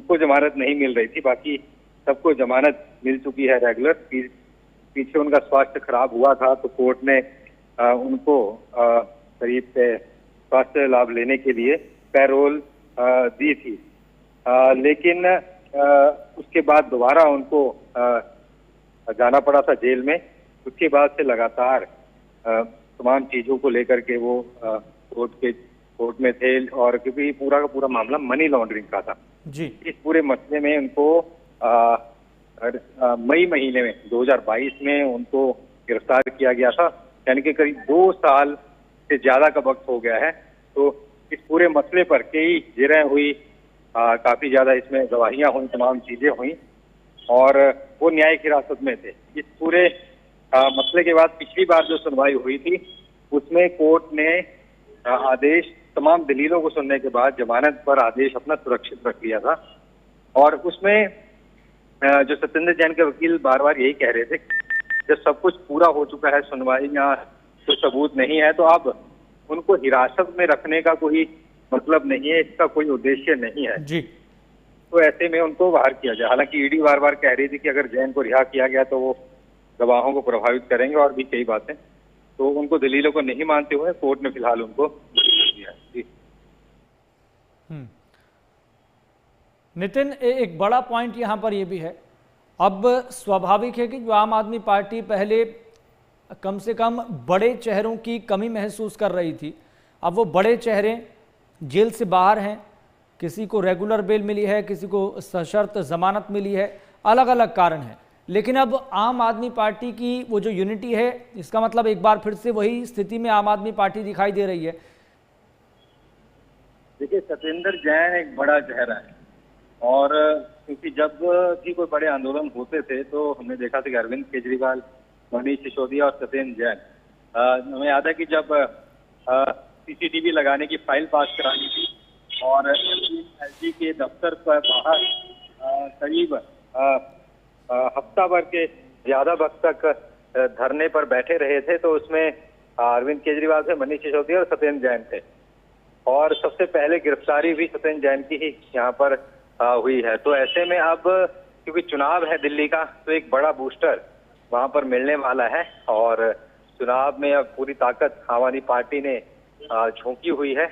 उनको जमानत नहीं मिल रही थी, बाकी सबको जमानत मिल चुकी है रेगुलर। पीछे उनका स्वास्थ्य खराब हुआ था तो कोर्ट ने उनको करीब से स्वास्थ्य लाभ लेने के लिए पैरोल दी थी, लेकिन उसके बाद दोबारा उनको जाना पड़ा था जेल में। उसके बाद से लगातार तमाम चीजों को लेकर के वो कोर्ट में थे, और क्योंकि पूरा का पूरा मामला मनी लॉन्ड्रिंग का था जी। इस पूरे मसले में उनको मई महीने में 2022 में उनको गिरफ्तार किया गया था, यानी कि करीब 2 साल से ज्यादा का वक्त हो गया है। तो इस पूरे मसले पर कई जिरह हुई, काफी ज्यादा इसमें गवाहियां हुई, तमाम चीजें हुई, और वो न्यायिक हिरासत में थे। इस पूरे मसले के बाद पिछली बार जो सुनवाई हुई थी उसमें कोर्ट ने आदेश, तमाम दलीलों को सुनने के बाद जमानत पर आदेश अपना सुरक्षित रख लिया था। और उसमें जो सत्येंद्र जैन के वकील बार बार यही कह रहे थे, जब सब कुछ पूरा हो चुका है, सुनवाई या कोई सबूत नहीं है, तो अब उनको हिरासत में रखने का कोई मतलब नहीं है, इसका कोई उद्देश्य नहीं है जी। तो ऐसे में उनको बाहर किया जाए। हालांकि ईडी बार बार कह रही थी कि अगर जैन को रिहा किया गया तो वो गवाहों को प्रभावित करेंगे और भी कई बातें, तो उनको दलीलों को नहीं मानते हुए कोर्ट ने फिलहाल उनको दिया है। जी। नितिन, एक बड़ा पॉइंट यहाँ पर यह भी है, अब स्वाभाविक है कि जो आम आदमी पार्टी पहले कम से कम बड़े चेहरों की कमी महसूस कर रही थी, अब वो बड़े चेहरे जेल से बाहर हैं, किसी को रेगुलर बेल मिली है, किसी को सशर्त जमानत मिली है, अलग अलग कारण है, लेकिन अब आम आदमी पार्टी की वो जो यूनिटी है, इसका मतलब एक बार फिर से वही स्थिति में आम आदमी पार्टी दिखाई दे रही है। देखिए, सत्येंद्र जैन एक बड़ा चेहरा है, और क्योंकि जब भी कोई बड़े आंदोलन होते थे तो हमने देखा था कि अरविंद केजरीवाल, मनीष सिसोदिया और सत्येंद्र जैन, हमें याद है कि जब सीसीटीवी लगाने की फाइल पास करानी थी और एलजी के दफ्तर पर बाहर करीब हफ्ता भर के ज्यादा वक्त तक धरने पर बैठे रहे थे, तो उसमें अरविंद केजरीवाल थे, मनीष सिसोदिया और सत्येंद्र जैन थे, और सबसे पहले गिरफ्तारी भी सत्येंद्र जैन की ही यहाँ पर हुई है। तो ऐसे में अब क्योंकि चुनाव है दिल्ली का, तो एक बड़ा बूस्टर वहां पर मिलने वाला है, और चुनाव में अब पूरी ताकत आम आदमी पार्टी ने झोंकी हुई है।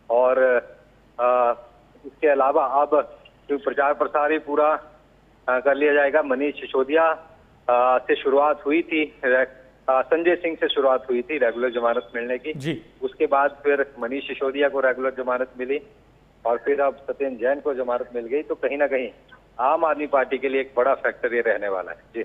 और इसके अलावा अब प्रचार प्रसार ही पूरा कर लिया जाएगा। मनीष सिसोदिया से शुरुआत हुई थी, संजय सिंह से शुरुआत हुई थी रेगुलर जमानत मिलने की जी। उसके बाद फिर मनीष सिसोदिया को रेगुलर जमानत मिली, और फिर अब सत्येंद्र जैन को जमानत मिल गई। तो कहीं ना कहीं आम आदमी पार्टी के लिए एक बड़ा फैक्टर ये रहने वाला है। जी।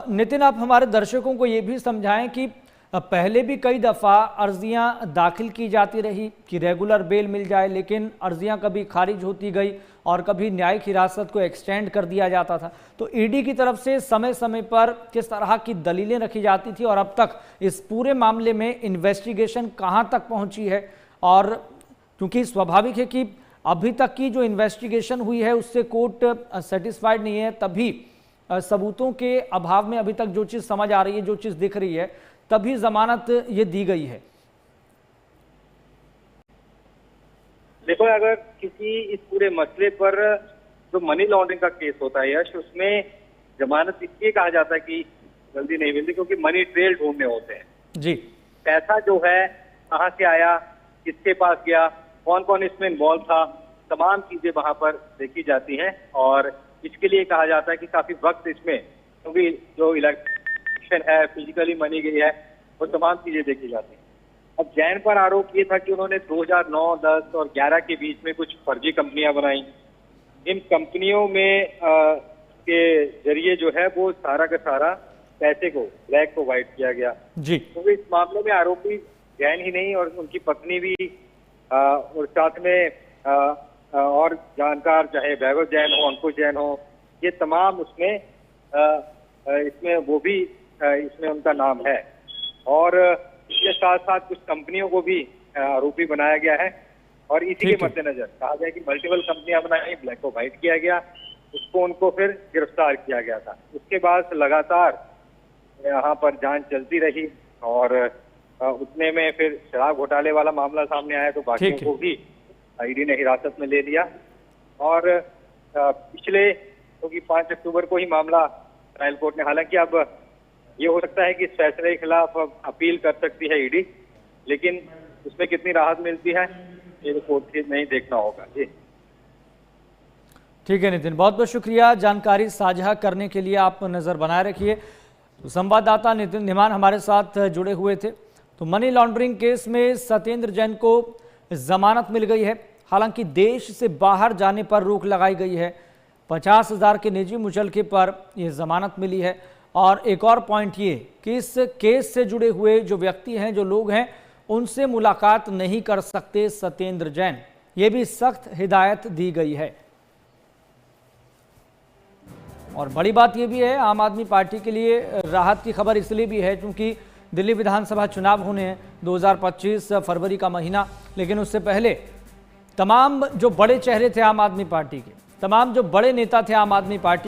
नितिन, आप हमारे दर्शकों को ये भी समझाएं कि पहले भी कई दफ़ा अर्जियां दाखिल की जाती रही कि रेगुलर बेल मिल जाए, लेकिन अर्जियां कभी खारिज होती गई और कभी न्यायिक हिरासत को एक्सटेंड कर दिया जाता था। तो ईडी की तरफ से समय समय पर किस तरह की दलीलें रखी जाती थी, और अब तक इस पूरे मामले में इन्वेस्टिगेशन कहां तक पहुंची है? और क्योंकि स्वाभाविक है कि अभी तक की जो इन्वेस्टिगेशन हुई है उससे कोर्ट सेटिस्फाइड नहीं है, तभी सबूतों के अभाव में अभी तक जो चीज़ समझ आ रही है, जो चीज़ दिख रही है, तभी जमानत ये दी गई है। देखो, अगर किसी इस पूरे मसले पर जो मनी लॉन्ड्रिंग का केस होता है यश, उसमें जमानत इसलिए कहा जाता है कि जल्दी नहीं मिलती क्योंकि मनी ट्रेल ढूंढने होते हैं जी। पैसा जो है कहाँ से आया, किसके पास गया, कौन कौन इसमें इन्वॉल्व था, तमाम चीजें वहां पर देखी जाती हैं। और इसके लिए कहा जाता है कि काफी वक्त इसमें, क्योंकि जो इलेक्शन है, फिजिकली मनी गई है, वो तमाम चीजें देखी जाती हैं। अब जैन पर आरोप ये था कि उन्होंने 2009, 10 और 11 के बीच में कुछ फर्जी कंपनियां बनाई। इन कंपनियों में के जरिए जो है वो सारा का सारा पैसे को, ब्लैक को व्हाइट किया गया जी। तो इस मामले में आरोपी जैन ही नहीं और उनकी पत्नी भी और साथ में और जानकार, चाहे वैभव जैन हो, अंकुश जैन हो, ये तमाम उसमें इसमें वो भी इसमें उनका नाम है। और इसके साथ साथ कुछ कंपनियों को भी आरोपी बनाया गया है, और इसी के मद्देनजर कहा गया कि मल्टीपल कंपनियां बनाई, ब्लैक को व्हाइट किया गया, उसको उनको फिर गिरफ्तार किया गया था। उसके बाद लगातार यहाँ पर जांच चलती रही, और उतने में फिर शराब घोटाले वाला मामला सामने आया, तो बाकियों को भी ईडी ने हिरासत में ले लिया। और पिछले क्योंकि 5 अक्टूबर को ही मामला ट्रायल कोर्ट ने, हालांकि अब ये हो सकता है कि इस फैसले के खिलाफ अपील कर सकती है ईडी, लेकिन उसमें कितनी राहत मिलती है ये कोर्ट में ही देखना होगा। जी ठीक है नितिन, बहुत बहुत शुक्रिया जानकारी साझा करने के लिए। आप नज़र बनाए रखिए। तो संवाददाता नितिन धीमान हमारे साथ जुड़े हुए थे। तो मनी लॉन्ड्रिंग केस में सत्येंद्र जैन को जमानत मिल गई है। हालांकि देश से बाहर जाने पर रोक लगाई गई है। 50,000 के निजी मुचलके पर यह जमानत मिली है। और एक और पॉइंट ये कि इस केस से जुड़े हुए जो व्यक्ति हैं, जो लोग हैं, उनसे मुलाकात नहीं कर सकते सत्येंद्र जैन। ये भी सख्त हिदायत दी गई है। और बड़ी बात यह भी है, आम आदमी पार्टी के लिए राहत की खबर इसलिए भी है क्योंकि दिल्ली विधानसभा चुनाव होने हैं 2025 फरवरी का महीना। लेकिन उससे पहले तमाम जो बड़े चेहरे थे आम आदमी पार्टी के, तमाम जो बड़े नेता थे आम आदमी पार्टी